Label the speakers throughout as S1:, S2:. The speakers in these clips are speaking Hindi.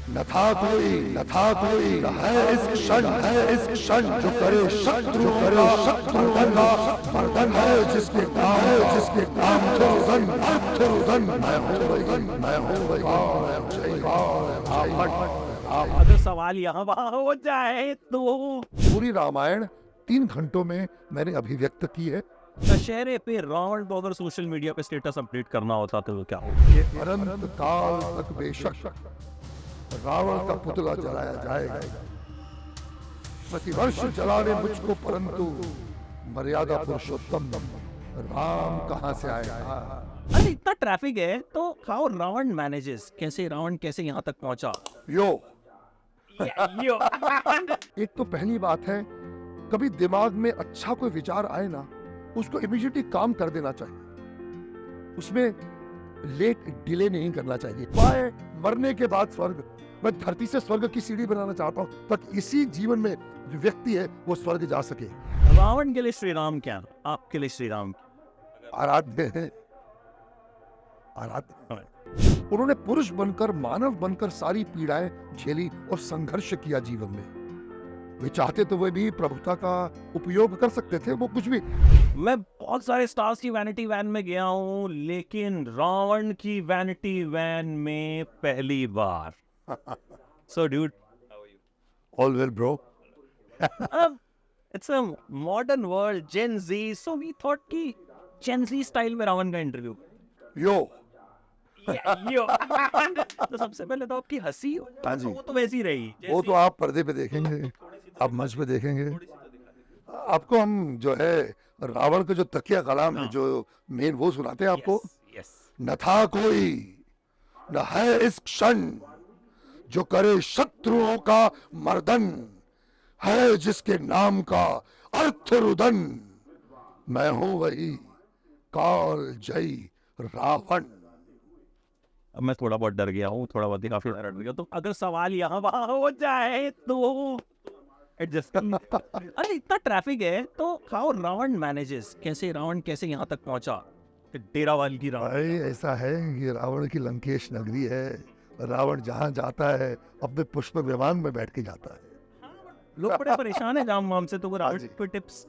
S1: न था कोई न है इस क्षण जो करे शत्रुओं का मर्दन है जिसके नाम तुरुदन मैं हूँ वही
S2: अगर सवाल यहाँ वहाँ हो जाए तो
S1: पूरी रामायण 3 घंटों में मैंने अभिव्यक्त की है।
S2: दशहरे पे रावण को अगर सोशल मीडिया पे स्टेटस अपडेट करना होता तो क्या हो?
S1: ये अनंत काल तक बेशक रावण का पुतला जलाया जाएगा, प्रतिवर्ष जलाने मुझको, परंतु मर्यादा पुरुषोत्तम राम कहाँ से आएगा?
S2: अरे इतना ट्रैफिक है तो हाउ रावण मैनेजेस, रावण कैसे यहाँ तक पहुंचा?
S1: यो
S2: यो
S1: एक तो पहली बात है, कभी दिमाग में अच्छा कोई विचार आए ना, उसको इमीडिएटली काम कर देना चाहिए, उसमें लेट डिले नहीं करना चाहिए। पाए मरने के बाद स्वर्ग, मैं धरती से स्वर्ग की सीढ़ी बनाना चाहता हूँ ताकि इसी जीवन में जो व्यक्ति है वो स्वर्ग जा सके।
S2: रावण के लिए श्री राम क्या, आपके लिए श्री राम
S1: आराध्य है, आराध्य। उन्होंने पुरुष बनकर, मानव बनकर सारी पीड़ाएं झेली और संघर्ष किया जीवन में। वे चाहते तो वे भी प्रभुता का उपयोग कर सकते थे, वो कुछ भी।
S2: मैं बहुत सारे स्टार्स की वैनिटी वैन में गया हूँ, लेकिन रावण की वैनिटी वैन में पहली बार। So dude,
S1: All well bro.
S2: It's a modern world, Gen Z, so we thought कि Gen Z स्टाइल में रावण का इंटरव्यू।
S1: यो
S2: यो तो सबसे पहले तो आपकी हंसी
S1: हाँ जी,
S2: वो तो वैसी रही,
S1: वो तो आप पर्दे पे देखेंगे, आप मंच पे देखेंगे। आपको हम जो है रावण का जो तकिया कलाम है, जो मेन, वो सुनाते हैं आपको। न था कोई न है इस क्षण जो करे शत्रुओं का मर्दन, है जिसके नाम का अर्थ रुदन, मैं हूं वही काल जयी रावण।
S2: अब मैं थोड़ा बहुत डर गया हूँ, थोड़ा बहुत ही काफी डर गया, तो अगर सवाल यहाँ वहाँ हो जाए तो एडजस्ट अरे इतना ट्रैफिक है तो हाउ रावण मैनेजेस, रावण कैसे यहाँ तक पहुंचा? डेरावाल की रावण।
S1: भाई ऐसा है कि रावण की लंकेश नगरी है, रावण जहाँ जाता है अपने पुष्प विमान में बैठ के जाता है।
S2: लोग बड़े परेशान है जाम वाम से, तो वो रावण पे टिप्स।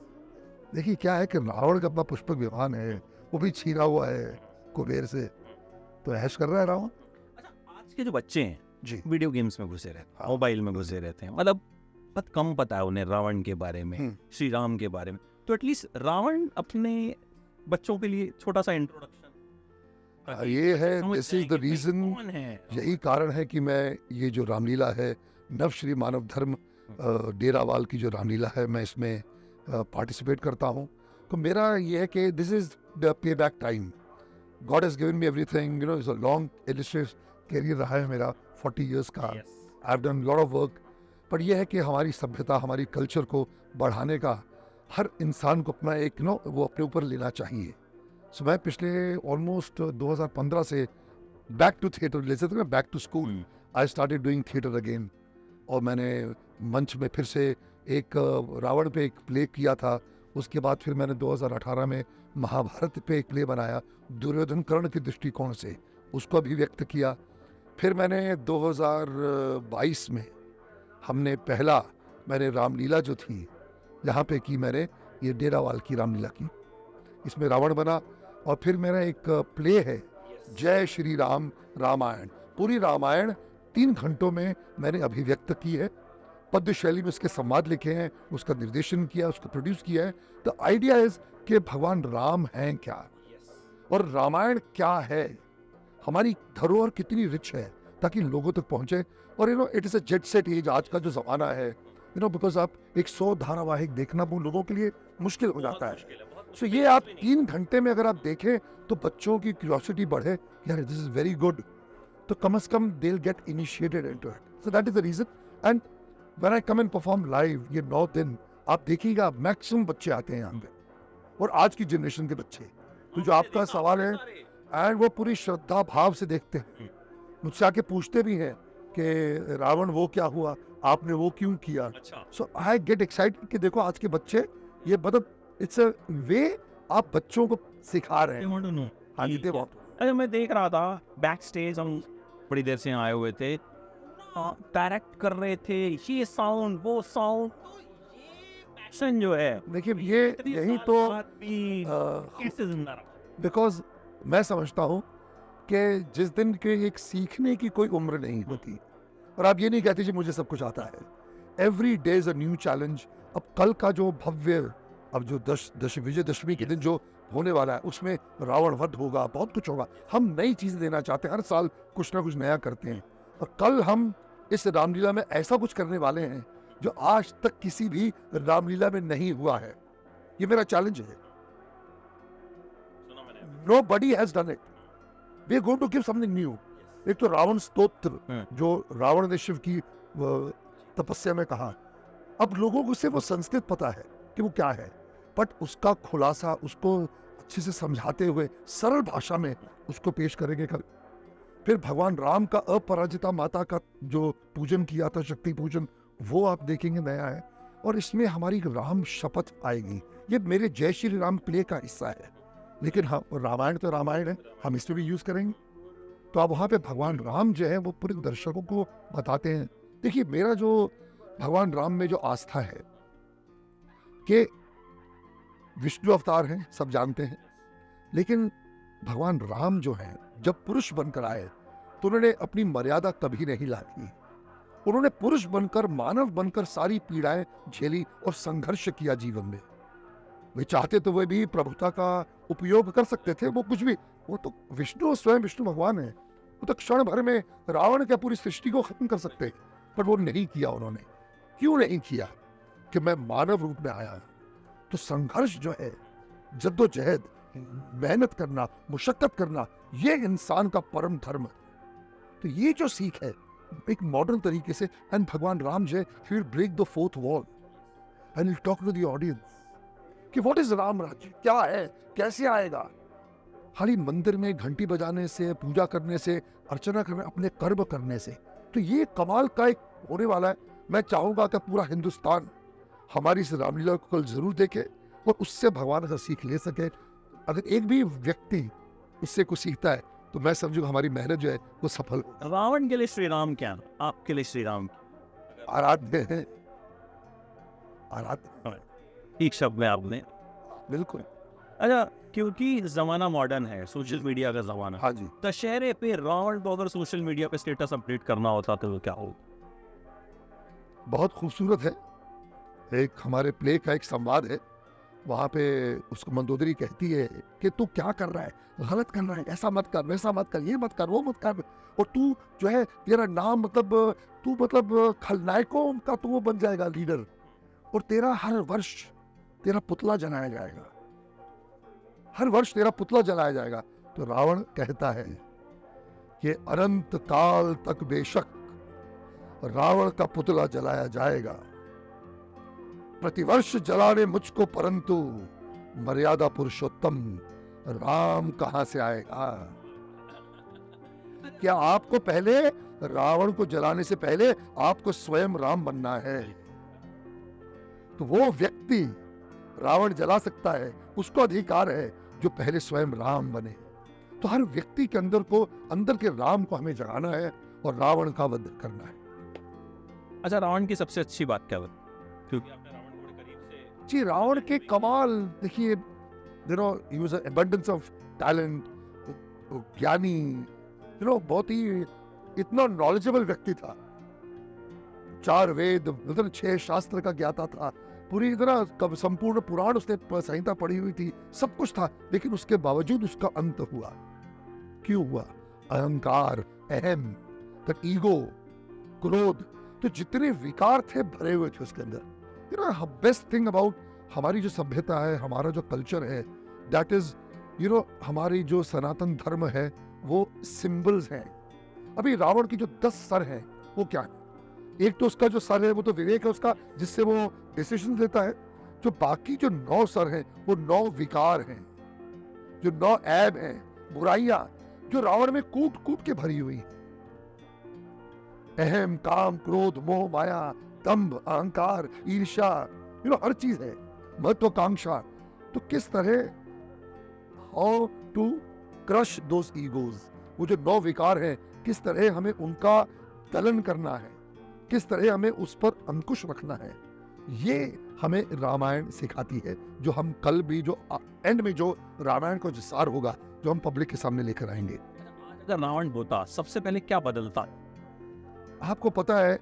S1: देखिए क्या है कि रावण का अपना पुष्पक विमान है, वो भी छीना हुआ है कुबेर से, तो ऐश कर रहा है रावण।
S2: आज के जो बच्चे हैं
S1: जी,
S2: वीडियो गेम्स में घुसे रहते हैं, मोबाइल में घुसे रहते हैं, मतलब बहुत कम पता है उन्हें रावण के बारे में, श्री राम के बारे में। तो एटलीस्ट रावण अपने बच्चों के लिए छोटा सा इंट्रोडक्शन
S1: ये है, दिस इज द रीजन, यही कारण है कि मैं ये जो रामलीला है, नव श्री मानव धर्म डेरावाल की जो रामलीला है, मैं इसमें पार्टिसिपेट करता हूँ। तो मेरा ये है कि this is the pay back time, God has given me everything, you know, it's a long illustrative career रहा है मेरा, 40 इयर्स का। I have done lot of work, पर यह है कि हमारी सभ्यता, हमारी कल्चर को बढ़ाने का हर इंसान को अपना एक वो अपने ऊपर लेना चाहिए। सो मैं पिछले ऑलमोस्ट 2015 से बैक टू थिएटर, जैसे थे ना back to school, I started doing theatre again. और मैंने मंच में फिर से एक रावण पे एक प्ले किया था, उसके बाद फिर मैंने 2018 में महाभारत पे एक प्ले बनाया, दुर्योधन कर्ण के दृष्टिकोण से, उसको अभिव्यक्त किया। फिर मैंने 2022 में हमने मैंने रामलीला जो थी यहाँ पे की, मैंने ये डेरावाल की रामलीला की, इसमें रावण बना। और फिर मेरा एक प्ले है जय श्री राम रामायण, पूरी रामायण 3 घंटों में मैंने अभिव्यक्त की है, पद्य शैली में उसके संवाद लिखे हैं, उसका निर्देशन किया, उसको प्रोड्यूस किया है। द आइडिया इज कि भगवान राम हैं क्या, और रामायण क्या है, हमारी धरोहर कितनी रिच है, ताकि लोगों तक पहुंचे। और it is a jet set age, आज का जो जमाना है, बिकॉज आप 100 धारावाहिक देखना वो लोगों के लिए मुश्किल हो जाता है। सो ये आप 3 घंटे में अगर आप देखें तो बच्चों की क्यूरियोसिटी बढ़े, यार दिस इज वेरी गुड, तो कम से कम they will get initiated into it. So that is the reason. And when I come and perform live, ये 9 दिन आप देखिएगा, मैक्सिमम बच्चे आते हैं यहाँ पे, और आज की जनरेशन के बच्चे। तो जो आपका सवाल है, एंड वो पूरी श्रद्धा भाव से देखते हैं, मुझसे आके पूछते भी हैं कि रावण वो क्या हुआ, आपने वो क्यों किया। सो आई गेट एक्साइटेड कि देखो आज के बच्चे, ये मतलब इट्स अ वे आप बच्चों को सिखा रहे हैं। हाँ जी,
S2: अरे मैं देख रहा था बैक स्टेज, हम बड़ी देर से आए हुए थे, डायरेक्ट कर रहे थे, ये साउंड वो साउंड, पैशन जो है
S1: देखिए ये यही तो
S2: कैसे जिंदा रखा?
S1: बिकॉज मैं समझता हूँ कि जिस दिन के एक सीखने की कोई उम्र नहीं होती, और आप ये नहीं कहते जी मुझे सब कुछ आता है, every day is a new challenge. अब कल का जो भव्य, अब जो विजयदशमी के दिन जो होने वाला है, उसमें रावण वध होगा, बहुत कुछ होगा। हम नई चीजें देना चाहते हैं, हर साल कुछ ना कुछ नया करते हैं, और कल हम इस रामलीला में ऐसा कुछ करने वाले हैं जो आज तक किसी भी रामलीला में नहीं हुआ है। ये मेरा चैलेंज है। Nobody has done it. We are going to give something new. एक तो रावण स्तोत्र जो रावण ने शिव की तपस्या में कहा, अब लोगों को सिर्फ वो संस्कृत पता है कि वो क्या है, बट उसका खुलासा, उसको अच्छे से समझाते हुए सरल भाषा में उसको पेश करेंगे कल। फिर भगवान राम का अपराजिता माता का जो पूजन किया था, शक्ति पूजन, वो आप देखेंगे नया है। और इसमें हमारी राम शपथ आएगी। ये मेरे जय श्री राम प्ले का हिस्सा है, लेकिन हाँ रामायण तो रामायण है, हम इसमें भी यूज करेंगे। तो आप वहाँ पे भगवान राम जो है वो पूरे दर्शकों को बताते हैं। देखिए मेरा जो भगवान राम में जो आस्था है कि विष्णु अवतार हैं, सब जानते हैं, लेकिन भगवान राम जो हैं जब पुरुष बनकर आए तो उन्होंने अपनी मर्यादा कभी नहीं लाती। उन्होंने पुरुष बनकर, मानव बनकर सारी पीड़ाएं झेली और संघर्ष किया जीवन में। वे चाहते तो वे भी प्रभुता का उपयोग कर सकते थे, वो कुछ भी, वो तो विष्णु, स्वयं विष्णु भगवान है, वो तो क्षण भर में रावण के पूरी सृष्टि को खत्म कर सकते हैं, पर वो नहीं किया उन्होंने। क्यों नहीं किया? कि मैं मानव रूप में आया। तो संघर्ष जो है, जद्दोजहद, मेहनत करना, मुशक्कत करना, ये इंसान का परम धर्म है। तो ये जो सीख है एक मॉडर्न तरीके से, एंड भगवान राम जो है, he will break the fourth wall and he'll talk to the audience कि व्हाट इज राम राज्य, क्या है, कैसे आएगा। खाली मंदिर में घंटी बजाने से, पूजा करने से, अर्चना करने, अपने कर्म करने से। तो ये कमाल का एक होने वाला है। मैं चाहूंगा कि पूरा हिंदुस्तान हमारी इस रामलीला को कल जरूर देखे और उससे भगवान का सीख ले सके। अगर एक भी व्यक्ति उससे कुछ सीखता है तो मैं समझूंगा हमारी मेहनत जो है वो सफल हो।
S2: रावण के लिए श्री राम क्या, आपके लिए श्री राम
S1: आराध्य है, आराध्य,
S2: एक शब्द में आपने।
S1: बिल्कुल।
S2: अच्छा, क्योंकि जमाना मॉडर्न है, सोशल मीडिया का जमाना।
S1: हाँ जी।
S2: दशहरे पे रावण को अगर सोशल मीडिया पे स्टेटस अपडेट करना होता तो क्या हो?
S1: बहुत खूबसूरत है। एक हमारे प्ले का एक संवाद है, वहाँ पे उसको मंदोदरी कहती है कि तू क्या कर रहा है, गलत कर रहा है, ऐसा मत कर, वैसा मत कर, ये मत कर, वो मत कर, और तू जो है तेरा नाम मतलब तू मतलब खलनायकों का तो वो बन जाएगा लीडर, और तेरा हर वर्ष तेरा पुतला जलाया जाएगा, हर वर्ष तेरा पुतला जलाया जाएगा। तो रावण कहता है कि अनंत काल तक बेशक रावण का पुतला जलाया जाएगा, प्रतिवर्ष जलाने मुझको, परंतु मर्यादा पुरुषोत्तम राम कहां से आएगा? क्या आपको पहले रावण को जलाने से पहले आपको स्वयं राम बनना है? तो वो व्यक्ति रावण जला सकता है, उसको अधिकार है जो पहले स्वयं राम बने। तो हर व्यक्ति के अंदर के राम को हमें जगाना है और रावण का वध करना है।
S2: अच्छा, रावण की सबसे अच्छी बात क्या है? क्योंकि आपने रावण को बड़े करीब से।
S1: जी, रावण के कमाल देखिए, he was an abundance of talent, ज्ञानी, बहुत ही इतना नॉलेजेबल व्यक्ति था। 4 वेद मतलब 6 शास्त्र का ज्ञाता था, पूरी तरह संपूर्ण पुराण उसने संहिता पढ़ी हुई थी, सब कुछ था, लेकिन उसके बावजूद उसका अंत हुआ। क्यों हुआ? अहंकार, अहम, ईगो, क्रोध, तो जितने विकार थे भरे हुए थे उसके अंदर। बेस्ट थिंग अबाउट हमारी जो सभ्यता है, हमारा जो कल्चर है, दैट इज हमारी जो सनातन धर्म है वो सिंबल्स हैं। अभी रावण की जो 10 सर हैं वो क्या है? एक तो उसका जो सर है वो तो विवेक है उसका, जिससे वो डिसीजन लेता है। जो बाकी जो 9 सर हैं वो 9 विकार हैं, जो 9 ऐब हैं, बुराइयां, जो रावण में कूट कूट के भरी हुई। अहम, काम, क्रोध, मोह, माया, दंभ, अहंकार, ईर्ष्या, हर चीज है, महत्वाकांक्षा। तो किस तरह how to crush those egos, वो जो 9 विकार हैं, किस तरह हमें उनका दलन करना है, किस तरह हमें उस पर अंकुश रखना है, ये हमें रामायण सिखाती है। जो हम कल भी जो एंड में जो रामायण का जो सार होगा जो हम पब्लिक के सामने लेकर आएंगे।
S2: अगर रावण होता सबसे पहले क्या बदलता?
S1: आपको पता है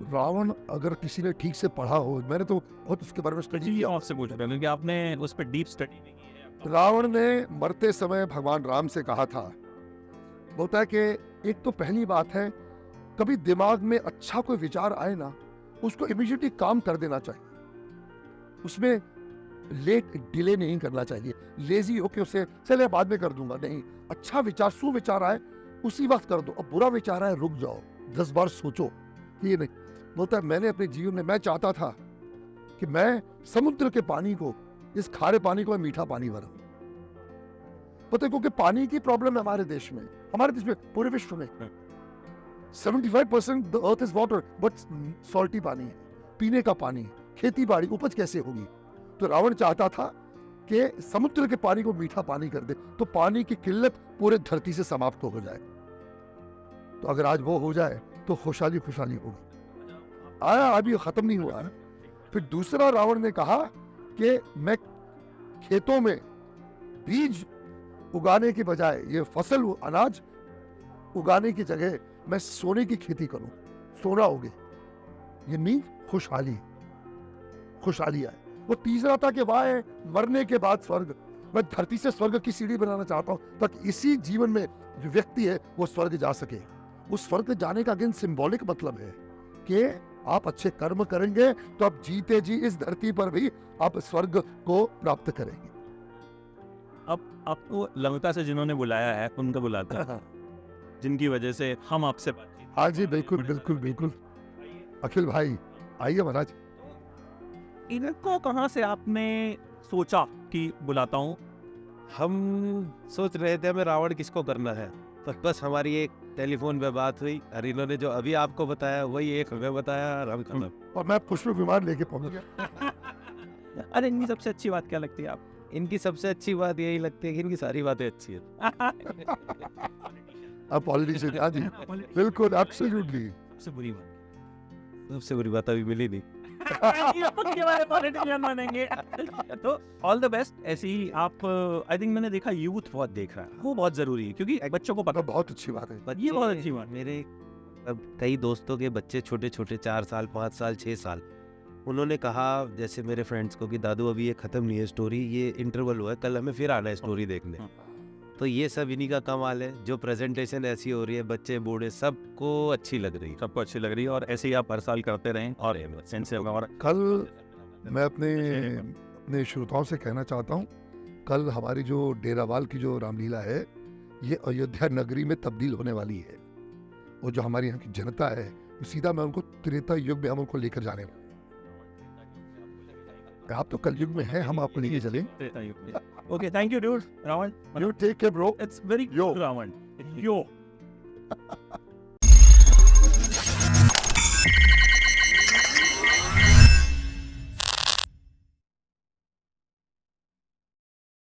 S1: रावण अगर किसी ने ठीक से पढ़ा हो, मैंने तो बहुत उसके बारे में स्टडी
S2: जी
S1: किया।
S2: आपसे पूछ रहा हूं क्योंकि आपने उस पर डीप स्टडी नहीं की है।
S1: रावण ने मरते समय भगवान राम से कहा था, बोलता है कि एक तो पहली बात है, कभी दिमाग में अच्छा कोई विचार आए ना, उसको इमीडिएटली काम कर देना चाहिए, उसमें लेट डिले नहीं करना चाहिए, लेजी होके उसे चले बाद में कर दूंगा, नहीं, अच्छा विचार सुविचार आए उसी वक्त कर दो। अब बुरा विचार आए रुक जाओ, 10 बार सोचो, ये नहीं। बोलता है मैंने अपने जीवन में, मैं चाहता था कि मैं समुद्र के पानी को, इस खारे पानी को मैं मीठा पानी बनाऊं। पता है क्योंकि पानी की प्रॉब्लम है हमारे देश में, पूरे विश्व में 75% the earth is water, but salty पानी है, पीने का पानी है, खेती बाड़ी उपज कैसे होगी? तो रावण चाहता था कि समुद्र के पानी को मीठा पानी कर दे, तो पानी की किल्लत पूरे धरती से समाप्त हो जाए। तो अगर आज वो हो जाए तो खुशहाली खुशहाली होगी। आया अभी खत्म नहीं हुआ है। फिर दूसरा रावण ने कहा कि मैं खेतों में बीज उगाने के बजाय, ये फसल अनाज उगाने की जगह मैं सोने की खेती करूं, सोना होगे, ये मीन खुशहाली, खुशहाली आए। वो तीसरा था कि वाह मरने के बाद स्वर्ग, मैं धरती से स्वर्ग की सीढ़ी बनाना चाहता हूं ताकि इसी जीवन में जो व्यक्ति है वो स्वर्ग जा सके। उस स्वर्ग जाने का अगेन सिंबॉलिक मतलब है कि आप अच्छे कर्म करेंगे तो आप जीते जी इस धरती पर भी आप स्वर्ग को प्राप्त करेंगे।
S2: अब आपको लंका से जिन्होंने बुलाया है उनको बुलाता है, जिनकी वजह से हम आपसे बातचीत।
S1: हाँ जी बिल्कुल बिल्कुल बिल्कुल, अखिल भाई आइए महाराज।
S2: इनको कहाँ से आपने सोचा कि बुलाता हूँ?
S3: हम सोच रहे थे हमें रावण किसको करना है, तो बस हमारी एक टेलीफोन पे बात हुई और इन्होंने जो अभी आपको बताया वही एक हमें बताया और हम खत्म।
S1: और मैं पुष्प विमान लेके पहुंच गया।
S2: अरे इनकी सबसे अच्छी बात क्या लगती है आप?
S3: इनकी सबसे अच्छी बात यही लगती है कि इनकी सारी बातें अच्छी है।
S1: अब पॉलिटिशियन, हाँ जी बिल्कुल एब्सोल्युटली।
S2: सबसे बुरी बात,
S3: सबसे बुरी बात अभी मिली नहीं।
S2: तो ऑल द बेस्ट। ऐसे ही आप, आई थिंक मैंने देखा यूथ बहुत देख रहा है, वो बहुत जरूरी है क्योंकि बच्चों को पता।
S1: बहुत अच्छी बात है।
S2: ये बहुत अच्छी बात।
S3: मेरे अब कई दोस्तों के बच्चे छोटे छोटे 4 साल 5 साल 6 साल, उन्होंने कहा जैसे मेरे फ्रेंड्स को कि दादू अभी ये खत्म नहीं है स्टोरी, ये इंटरवल हुआ है, कल हमें फिर आना है स्टोरी देखने। तो ये सब इन्हीं का कमाल है, जो प्रेजेंटेशन ऐसी हो रही है, बच्चे बूढ़े सबको अच्छी लग रही है।
S2: सबको अच्छी लग रही है और ऐसे ही आप हर साल करते रहें। और और
S1: कल मैं अपने श्रोताओं से कहना चाहता हूँ, कल हमारी जो डेरावाल की जो रामलीला है ये अयोध्या नगरी में तब्दील होने वाली है। वो जो हमारी यहाँ की जनता है सीधा मैं उनको त्रेता युग में हम उनको लेकर जाने वाले। आप तो कलयुग में हैं, हम आपको लेके चलें।
S2: Okay, thank you dude Ravan.
S1: You take care bro.
S2: It's very
S1: Yo.
S2: Ravan. Yo.